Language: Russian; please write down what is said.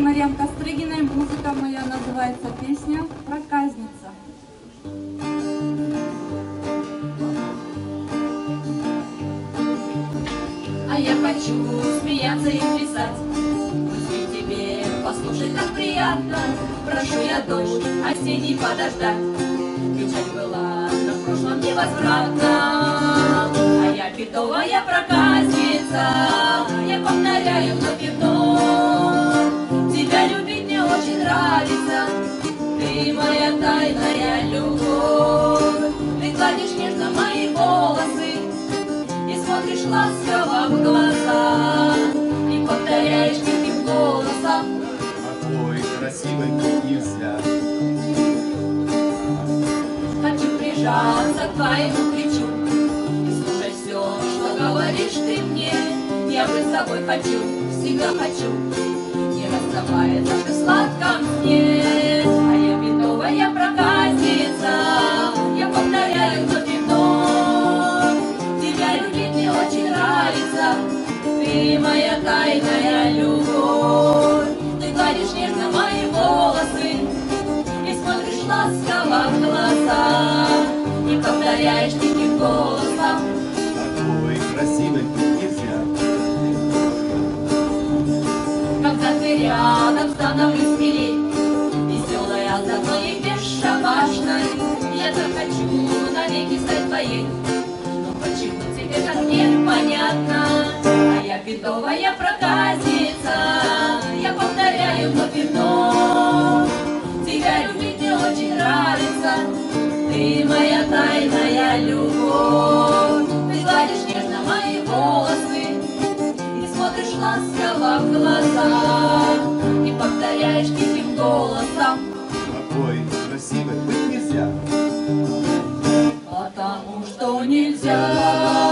Марьям Кострыгиной. Музыка моя называется песня «Проказница». А я хочу смеяться и плясать, пусть тебе послушать так приятно. Прошу я дождь осенний подождать, печаль была, но в прошлом невозвратна. А я бедовая проказница, я повторяю вновь и вновь. Тебя любить мне очень нравится, ты моя тайная любовь. Ты гладишь нежно мои волосы и смотришь ласково в глаза, и повторяешь тихим голосом: какой красивой быть нельзя. хочу прижаться к твоему плечу и слушать все, что говоришь ты мне. Я быть с тобой хочу, всегда хочу, не расставаясь даже в сладком сне. А я бедовая проказница, я повторяю вновь и вновь. Тебя любить мне очень нравится, ты моя тайная любовь. Ты гладишь нежно мои волосы и смотришь ласково в глаза, и повторяешь тихим голосом: Такой красивой быть нельзя. когда ты рядом, становлюсь смелей, веселая, зато и бесшабашной. Я так хочу навеки стать твоей, но почему тебе так непонятно? А я бедовая проказница, я повторяю вновь и вновь. Тебя любить мне очень нравится, ты моя тайная любовь. Ты гладишь нежно мои волосы и смотришь ласково в глаза, и повторяешь тихим голосом: Какой красивой быть нельзя. потому что нельзя.